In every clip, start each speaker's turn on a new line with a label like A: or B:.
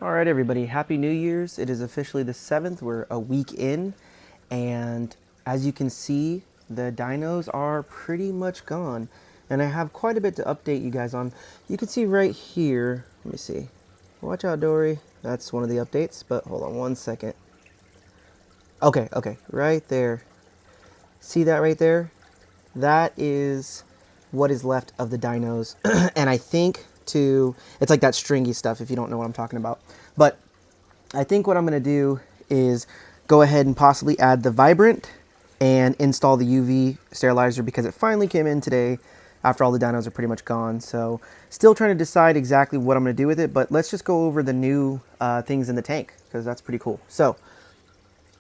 A: All right, everybody, Happy New Year's. It is officially the 7th. We're a week in, and as you can see, the dinos are pretty much gone. And I have quite a bit to update you guys on. You can see right here, let me see. Watch out, Dory. That's one of the updates, but hold on one second. Okay, right there. See that right there? That is what is left of the dinos. And I think it's like that stringy stuff if you don't know what I'm talking about. But I think what I'm going to do is go ahead and possibly add the vibrant and install the UV sterilizer because it finally came in today after all the dinos are pretty much gone. So still trying to decide exactly what I'm going to do with it, but let's just go over the new things in the tank because that's pretty cool. So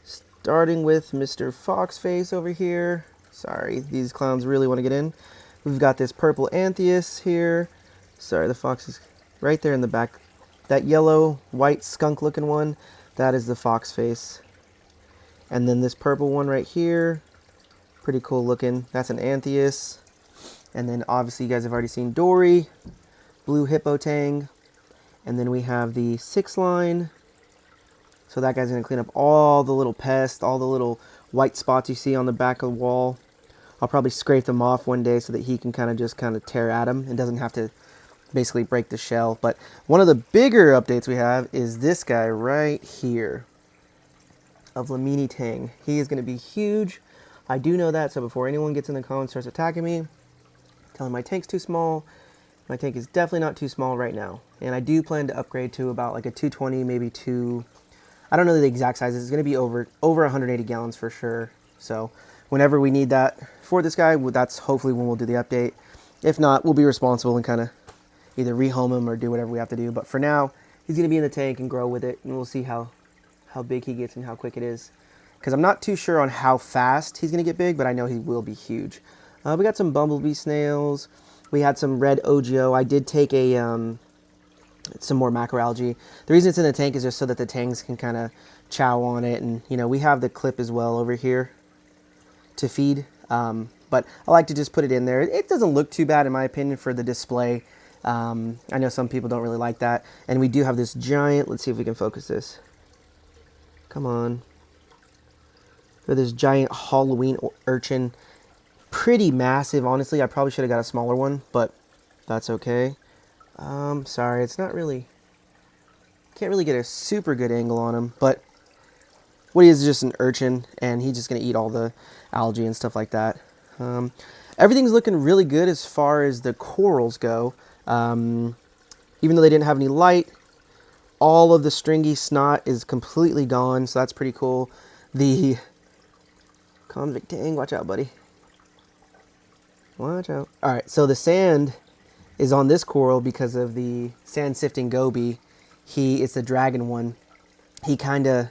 A: starting with Mr. Foxface over here. Sorry, these clowns really want to get in. We've got this purple Antheus here. Sorry, the fox is right there in the back. That yellow, white, skunk-looking one, that is the Foxface. And then this purple one right here, pretty cool looking. That's an Antheus. And then obviously you guys have already seen Dory, blue Hippo Tang. And then we have the 6-line. So that guy's going to clean up all the little pests, all the little white spots you see on the back of the wall. I'll probably scrape them off one day so that he can kind of tear at them and doesn't have to basically break the shell. But one of the bigger updates we have is this guy right here of Lamini Tang. He is going to be huge. I do know that, so before anyone gets in the comments and starts attacking me, telling my tank's too small, my tank is definitely not too small right now. And I do plan to upgrade to about like a 220, maybe I don't know the exact size. It's going to be over 180 gallons for sure. So whenever we need that for this guy, that's hopefully when we'll do the update. If not, we'll be responsible and kind of either rehome him or do whatever we have to do. But for now, he's going to be in the tank and grow with it. And we'll see how big he gets and how quick it is. Because I'm not too sure on how fast he's going to get big, but I know he will be huge. We got some bumblebee snails. We had some red OGO. I did take some more macroalgae. The reason it's in the tank is just so that the tangs can kind of chow on it. And, you know, we have the clip as well over here to feed. But I like to just put it in there. It doesn't look too bad, in my opinion, for the display. I know some people don't really like that. And we do have this giant, let's see if we can focus this. Come on. For this giant Halloween urchin. Pretty massive, honestly. I probably should have got a smaller one, but that's okay. Sorry, it's not really, can't really get a super good angle on him, but what he is just an urchin, and he's just going to eat all the algae and stuff like that. Everything's looking really good as far as the corals go. Even though they didn't have any light, all of the stringy snot is completely gone, so that's pretty cool. The convict tang, watch out, buddy. Watch out. All right, so the sand is on this coral because of the sand sifting goby. It's the dragon one. He kind of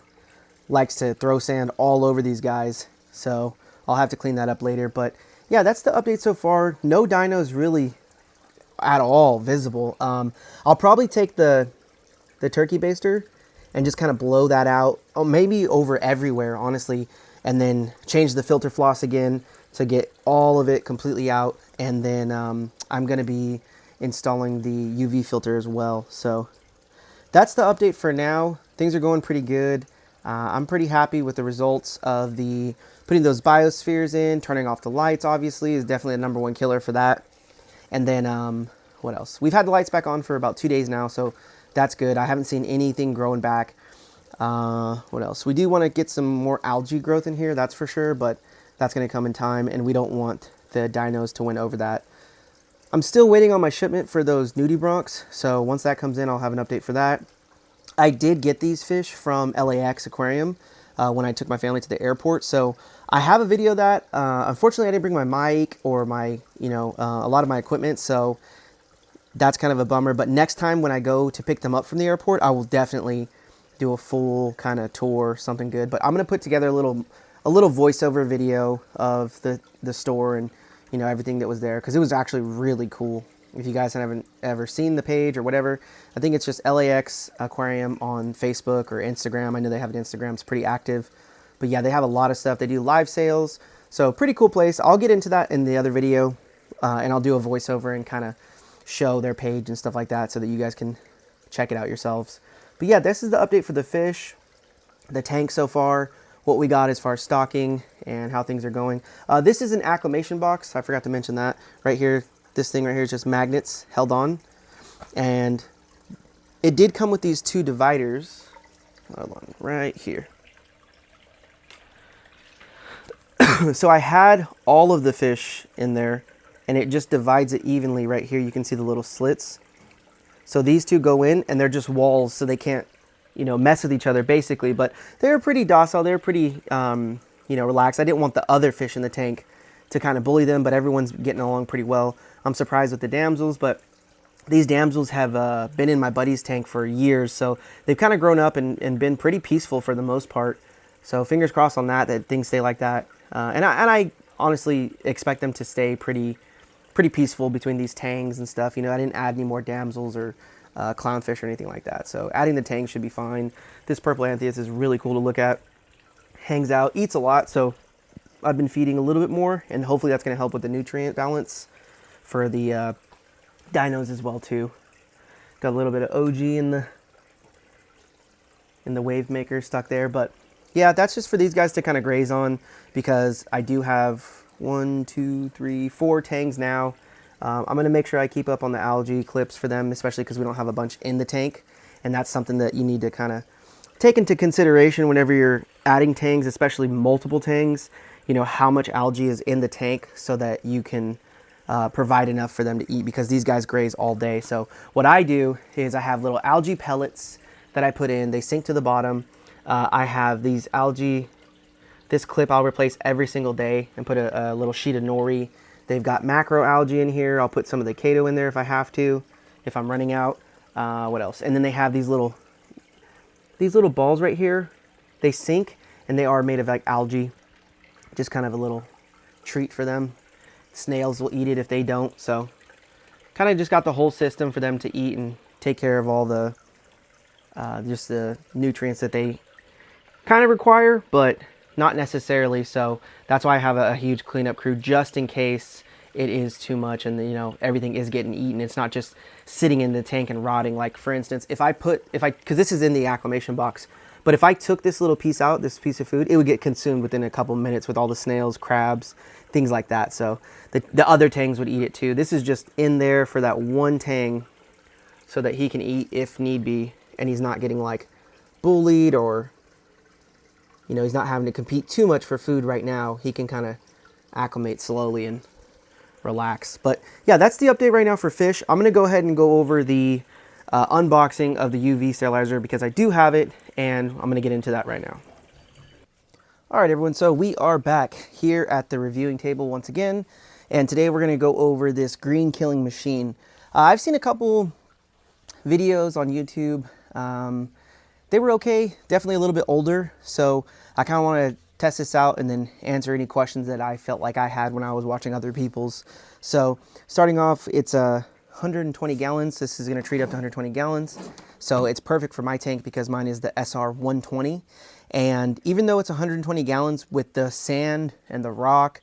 A: likes to throw sand all over these guys, so I'll have to clean that up later. But yeah, that's the update so far. No dinos really at all visible. I'll probably take the turkey baster and just kind of blow that out, maybe over everywhere, honestly, and then change the filter floss again to get all of it completely out. And then I'm going to be installing the UV filter as well. So that's the update for now. Things are going pretty good. I'm pretty happy with the results of putting those biospheres in. Turning off the lights, obviously, is definitely the #1 killer for that. And then what else? We've had the lights back on for about 2 days now, so that's good. I haven't seen anything growing back. What else? We do want to get some more algae growth in here, that's for sure, but that's going to come in time, and we don't want the dinos to win over that. I'm still waiting on my shipment for those nudibranchs, so once that comes in, I'll have an update for that. I did get these fish from LAX Aquarium when I took my family to the airport, so I have a video of that. Unfortunately, I didn't bring my mic or my, a lot of my equipment, so that's kind of a bummer. But next time when I go to pick them up from the airport, I will definitely do a full kind of tour, something good. But I'm going to put together a little voiceover video of the store and everything that was there, because it was actually really cool. If you guys haven't ever seen the page or whatever, I think it's just LAX Aquarium on Facebook or Instagram. I know they have an Instagram, it's pretty active. But yeah, they have a lot of stuff. They do live sales, so pretty cool place. I'll get into that in the other video, and I'll do a voiceover and kind of show their page and stuff like that so that you guys can check it out yourselves. But yeah, this is the update for the fish, the tank so far, what we got as far as stocking and how things are going. This is an acclimation box. I forgot to mention that right here. This thing right here is just magnets held on, and it did come with these 2 dividers. Hold on, right here. So I had all of the fish in there, and it just divides it evenly right here. You can see the little slits. So these 2 go in, and they're just walls, so they can't, you know, mess with each other basically. But they're pretty docile. They're pretty, you know, relaxed. I didn't want the other fish in the tank to kind of bully them, but everyone's getting along pretty well. I'm surprised with the damsels, but these damsels have been in my buddy's tank for years, so they've kind of grown up and been pretty peaceful for the most part. So fingers crossed on that things stay like that. And I honestly expect them to stay pretty peaceful between these tangs and stuff. You know, I didn't add any more damsels or clownfish or anything like that. So adding the tangs should be fine. This purple anthias is really cool to look at. Hangs out, eats a lot, so I've been feeding a little bit more, and hopefully that's going to help with the nutrient balance for the dinos as well too. Got a little bit of OG in the wave maker stuck there, but yeah, that's just for these guys to kind of graze on, because I do have 1, 2, 3, 4 tangs now. I'm going to make sure I keep up on the algae clips for them, especially because we don't have a bunch in the tank, and that's something that you need to kind of take into consideration whenever you're adding tangs, especially multiple tangs. You know, how much algae is in the tank so that you can provide enough for them to eat, because these guys graze all day. So what I do is I have little algae pellets that I put in. They sink to the bottom. I have these algae, this clip I'll replace every single day and put a little sheet of nori. They've got macro algae in here. I'll put some of the Kato in there if I have to, if I'm running out. What else? And then they have these little balls right here. They sink, and they are made of like algae. Just kind of a little treat for them. Snails will eat it if they don't. So kind of just got the whole system for them to eat and take care of all the just the nutrients that they kind of require, but not necessarily. So that's why I have a huge cleanup crew, just in case it is too much and, you know, everything is getting eaten. It's not just sitting in the tank and rotting. Like for instance, because this is in the acclimation box, but if I took this little piece out, this piece of food, it would get consumed within a couple minutes with all the snails, crabs, things like that. So the other tangs would eat it too. This is just in there for that one tang so that he can eat if need be, and he's not getting like bullied, or, you know, he's not having to compete too much for food right now. He can kind of acclimate slowly and relax. But yeah, that's the update right now for fish. I'm going to go ahead and go over the unboxing of the UV sterilizer, because I do have it, and I'm going to get into that right now. All right, everyone, so we are back here at the reviewing table once again, and today we're going to go over this green killing machine. I've seen a couple videos on YouTube. They were okay, definitely a little bit older, so I kind of want to test this out and then answer any questions that I felt like I had when I was watching other people's. So starting off, it's 120 gallons. This is going to treat up to 120 gallons. So it's perfect for my tank because mine is the SR-120. And even though it's 120 gallons with the sand and the rock,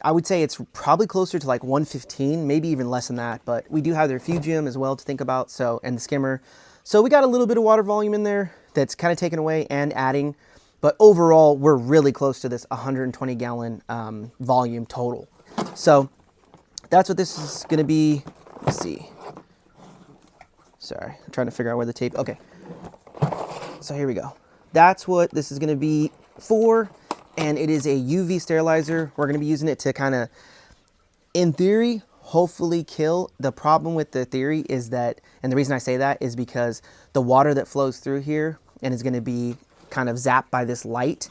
A: I would say it's probably closer to like 115, maybe even less than that. But we do have the refugium as well to think about, so, and the skimmer. So we got a little bit of water volume in there that's kind of taken away and adding. But overall, we're really close to this 120 gallon volume total. So that's what this is going to be. Let's see. Sorry, I'm trying to figure out where the tape. Okay. So here we go. That's what this is going to be for. And it is a UV sterilizer. We're going to be using it to kind of, in theory, hopefully kill. The problem with the theory is that, and the reason I say that is because the water that flows through here and is going to be kind of zapped by this light,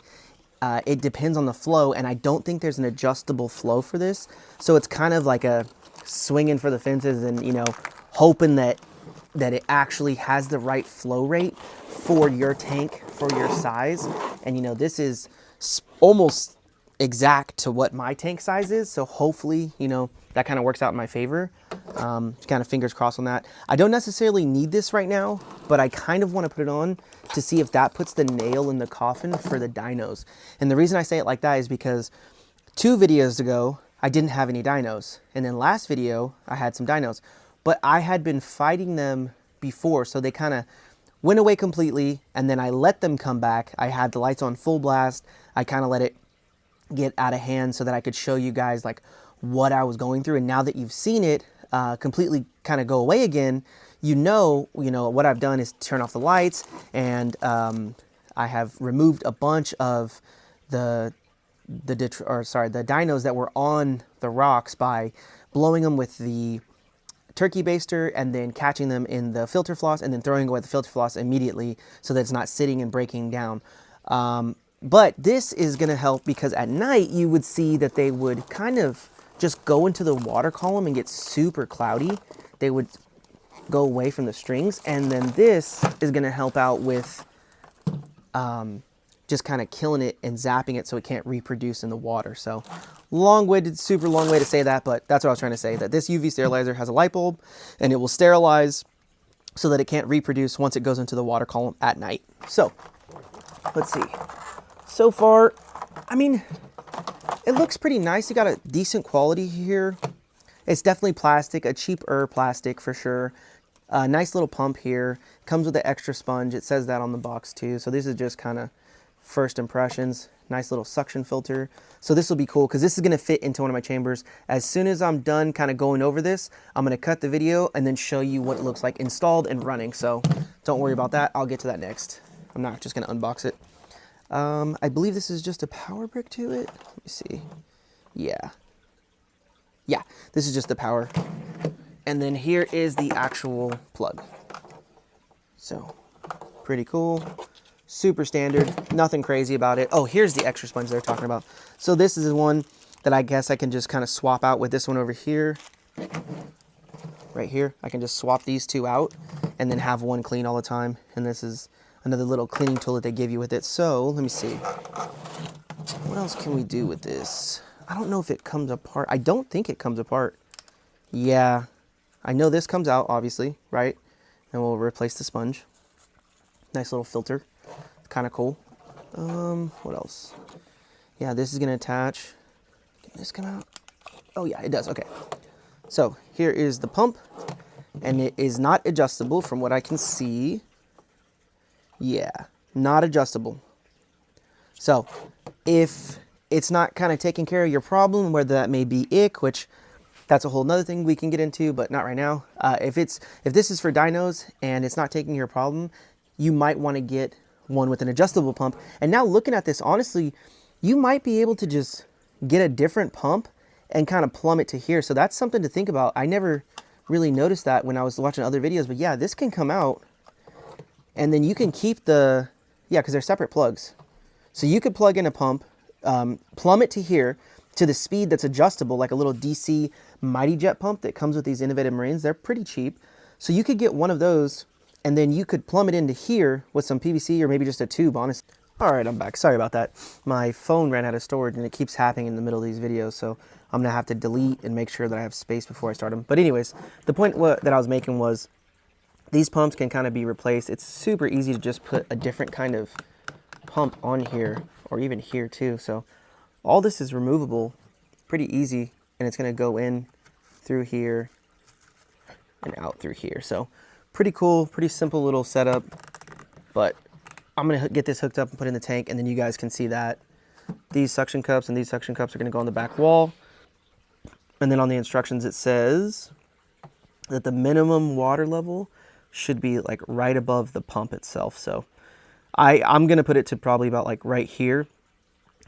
A: it depends on the flow, and I don't think there's an adjustable flow for this. So it's kind of like a swinging for the fences and, you know, hoping that it actually has the right flow rate for your tank, for your size. And, you know, this is almost exact to what my tank size is. So hopefully, you know, that kind of works out in my favor. Kind of fingers crossed on that. I don't necessarily need this right now, but I kind of want to put it on to see if that puts the nail in the coffin for the dinos. And the reason I say it like that is because 2 videos ago, I didn't have any dinos. And then last video, I had some dinos. But I had been fighting them before, so they kind of went away completely, and then I let them come back. I had the lights on full blast. I kind of let it get out of hand so that I could show you guys like what I was going through. And now that you've seen it completely kind of go away again, you know what I've done is turn off the lights, and I have removed a bunch of the dinos that were on the rocks by blowing them with the turkey baster and then catching them in the filter floss and then throwing away the filter floss immediately so that it's not sitting and breaking down. But this is going to help because at night you would see that they would kind of just go into the water column and get super cloudy. They would go away from the strings, and then this is going to help out with just kind of killing it and zapping it so it can't reproduce in the water. So long-winded, super long way to say that, but that's what I was trying to say, that this UV sterilizer has a light bulb and it will sterilize so that it can't reproduce once it goes into the water column at night. So let's see. So far, I mean, it looks pretty nice. You got a decent quality here. It's definitely plastic, a cheaper plastic for sure. A nice little pump here. Comes with an extra sponge. It says that on the box too. So this is just kind of first impressions. Nice little suction filter. So this will be cool because this is going to fit into one of my chambers. As soon as I'm done kind of going over this, I'm going to cut the video and then show you what it looks like installed and running. So don't worry about that. I'll get to that next. I'm not just going to unbox it. I believe this is just a power brick to it. Let me see. Yeah, this is just the power. And then here is the actual plug. So pretty cool. Super standard, nothing crazy about it. Oh, here's the extra sponge they're talking about. So this is the one that I guess I can just kind of swap out with this one over here. Right here, I can just swap these two out and then have one clean all the time. And this is another little cleaning tool that they give you with it. So let me see. What else can we do with this? I don't know if it comes apart. I don't think it comes apart. Yeah, I know this comes out, obviously, right? And we'll replace the sponge. Nice little filter. Kind of cool. What else? Yeah, this is going to attach. Can this come out? Oh yeah, it does. Okay. So here is the pump, and it is not adjustable from what I can see. Yeah, not adjustable. So if it's not kind of taking care of your problem, whether that may be ick, which that's a whole nother thing we can get into, but not right now. If this is for dinos and it's not taking your problem, you might want to get one with an adjustable pump. And now looking at this, honestly, you might be able to just get a different pump and kind of plumb it to here. So that's something to think about. I never really noticed that when I was watching other videos, but yeah, this can come out and then you can keep the, yeah, because they're separate plugs. So you could plug in a pump, plumb it to here to the speed that's adjustable, like a little DC Mighty Jet pump that comes with these Innovative Marines. They're pretty cheap. So you could get one of those and then you could plumb it into here with some PVC or maybe just a tube, honestly. All right, I'm back. Sorry about that. My phone ran out of storage and it keeps happening in the middle of these videos, so I'm gonna have to delete and make sure that I have space before I start them. But anyways, the point that I was making was these pumps can kind of be replaced. It's super easy to just put a different kind of pump on here or even here too. So all this is removable, pretty easy, and it's gonna go in through here and out through here. So pretty cool, pretty simple little setup, but I'm gonna get this hooked up and put in the tank, and then you guys can see that. These suction cups and these suction cups are gonna go on the back wall. And then on the instructions, it says that the minimum water level should be like right above the pump itself. So I'm gonna put it to probably about like right here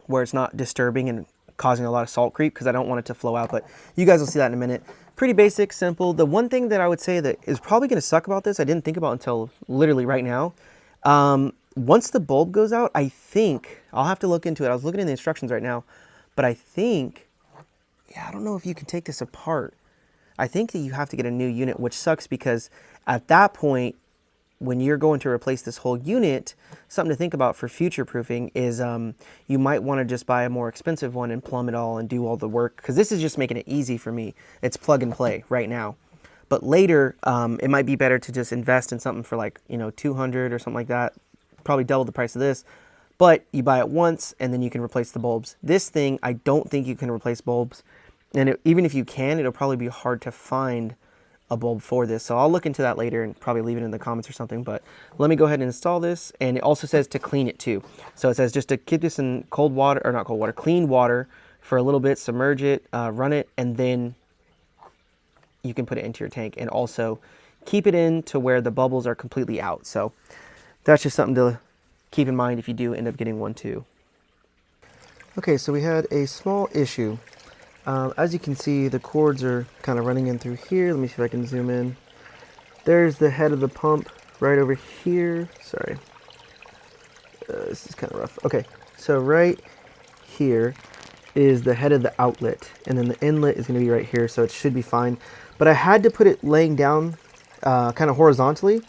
A: where it's not disturbing and causing a lot of salt creep because I don't want it to flow out, but you guys will see that in a minute. Pretty basic, simple. The one thing that I would say that is probably gonna suck about this, I didn't think about until literally right now. Once the bulb goes out, I think, I'll have to look into it. I was looking in the instructions right now, but I think, yeah, I don't know if you can take this apart. I think that you have to get a new unit, which sucks because at that point, when you're going to replace this whole unit, something to think about for future proofing is you might want to just buy a more expensive one and plumb it all and do all the work, because this is just making it easy for me. It's plug and play right now. But later, it might be better to just invest in something for like, you know, $200 or something like that. Probably double the price of this, but you buy it once and then you can replace the bulbs. This thing, I don't think you can replace bulbs. And even if you can, it'll probably be hard to find a bulb for this. So I'll look into that later and probably leave it in the comments or something. But let me go ahead and install this. And it also says to clean it too. So it says just to keep this in cold water, or not cold water, clean water for a little bit, submerge it, run it, and then you can put it into your tank. And also keep it in to where the bubbles are completely out. So that's just something to keep in mind if you do end up getting one too. Okay, so we had a small issue. As you can see, the cords are kind of running in through here. Let me see if I can zoom in. There's the head of the pump right over here. Sorry. This is kind of rough. Okay, so right here is the head of the outlet, and then the inlet is going to be right here, so it should be fine. But I had to put it laying down kind of horizontally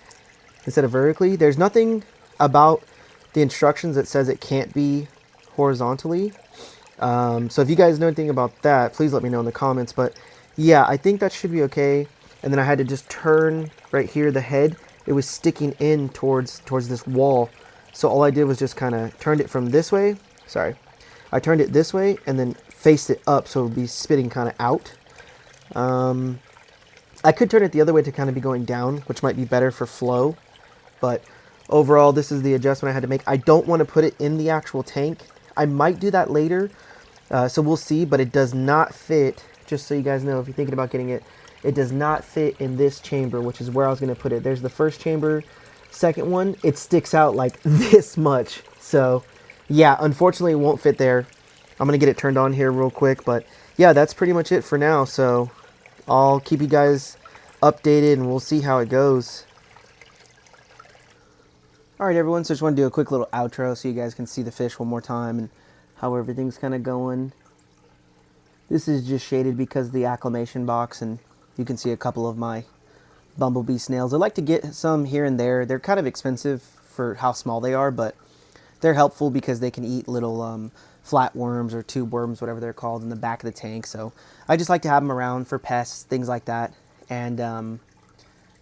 A: instead of vertically. There's nothing about the instructions that says it can't be horizontally. So if you guys know anything about that, please let me know in the comments. But yeah, I think that should be okay. And then I had to just turn right here, the head. It was sticking in towards this wall. So all I did was just kind of turned it from this way. Sorry. I turned it this way and then faced it up so it would be spitting kind of out. I could turn it the other way to kind of be going down, which might be better for flow. But overall, this is the adjustment I had to make. I don't want to put it in the actual tank. I might do that later, so we'll see, but it does not fit, just so you guys know if you're thinking about getting it, it does not fit in this chamber, which is where I was going to put it. There's the first chamber, second one, it sticks out like this much. So yeah, unfortunately it won't fit there. I'm going to get it turned on here real quick, but yeah, that's pretty much it for now. So I'll keep you guys updated and we'll see how it goes. Alright everyone, so just want to do a quick little outro so you guys can see the fish one more time and how everything's kind of going. This is just shaded because of the acclimation box, and you can see a couple of my bumblebee snails. I like to get some here and there. They're kind of expensive for how small they are, but they're helpful because they can eat little flatworms or tube worms, whatever they're called, in the back of the tank. So I just like to have them around for pests, things like that. And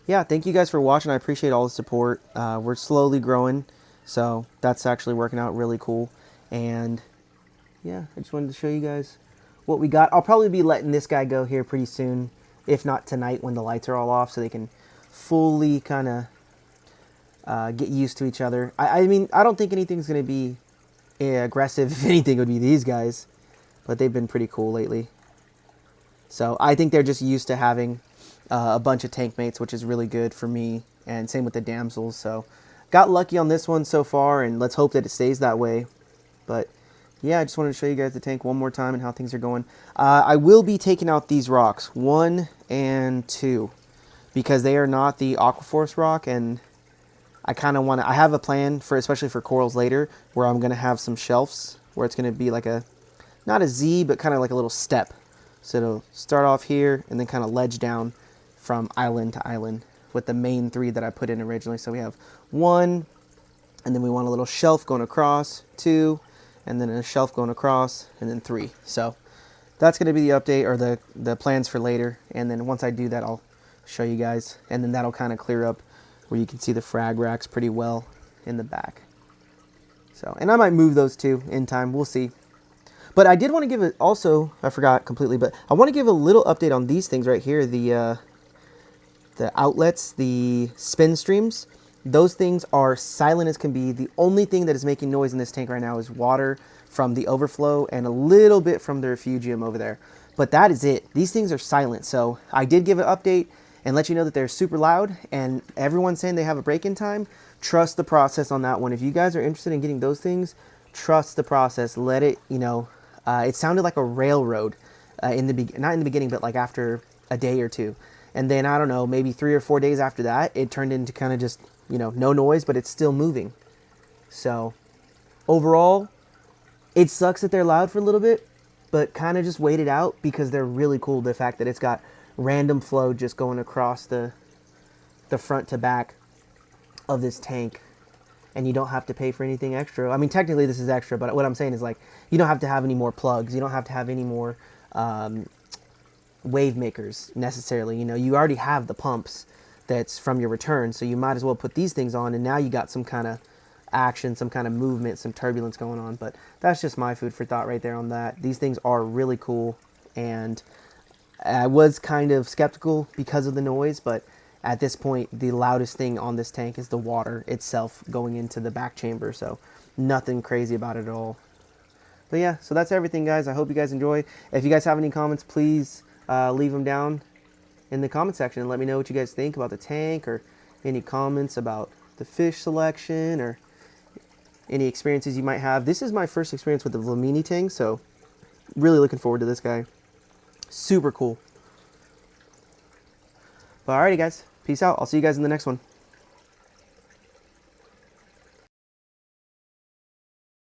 A: yeah, thank you guys for watching. I appreciate all the support. We're slowly growing, so that's actually working out really cool. And yeah, I just wanted to show you guys what we got. I'll probably be letting this guy go here pretty soon, if not tonight when the lights are all off, so they can fully kind of get used to each other. I mean, I don't think anything's going to be aggressive. If anything, it would be these guys, but they've been pretty cool lately. So I think they're just used to having a bunch of tank mates, which is really good for me, and same with the damsels. So got lucky on this one so far, and let's hope that it stays that way. But yeah, I just wanted to show you guys the tank one more time and how things are going. I will be taking out these rocks 1 and 2 because they are not the Aquaforce rock, and I kind of want to, I have a plan for, especially for corals later, where I'm going to have some shelves where it's going to be like a, not a Z, but kind of like a little step. So it'll start off here and then kind of ledge down from island to island with the main 3 that I put in originally. So we have 1, and then we want a little shelf going across, 2, and then a shelf going across, and then 3. So that's going to be the update, or the plans for later. And then once I do that, I'll show you guys, and then that'll kind of clear up where you can see the frag racks pretty well in the back. So, and I might move those too in time, we'll see. But I did want to give it also, I forgot completely, but I want to give a little update on these things right here, the outlets, the spin streams. Those things are silent as can be. The only thing that is making noise in this tank right now is water from the overflow and a little bit from the refugium over there. But that is it. These things are silent. So I did give an update and let you know that they're super loud, and everyone's saying they have a break-in time. Trust the process on that one. If you guys are interested in getting those things, trust the process. Let it, you know, it sounded like a railroad in the not in the beginning, but like after a day or two. And then, I don't know, maybe 3 or 4 days after that, it turned into kind of just, you know, no noise, but it's still moving. So overall, it sucks that they're loud for a little bit, but kind of just wait it out because they're really cool. The fact that it's got random flow just going across the front to back of this tank, and you don't have to pay for anything extra. I mean, technically this is extra, but what I'm saying is, like, you don't have to have any more plugs. You don't have to have any more wave makers necessarily. You know, you already have the pumps that's from your return, so you might as well put these things on, and now you got some kind of action, some kind of movement, some turbulence going on. But that's just my food for thought right there on that. These things are really cool, and I was kind of skeptical because of the noise, but at this point, the loudest thing on this tank is the water itself going into the back chamber, so nothing crazy about it at all. But yeah, so that's everything, guys. I hope you guys enjoy. If you guys have any comments, please leave them down in the comment section and let me know what you guys think about the tank, or any comments about the fish selection, or any experiences you might have. This is my first experience with the Vlamini tank, so really looking forward to this guy. Super cool. But alrighty, guys. Peace out. I'll see you guys in the next one.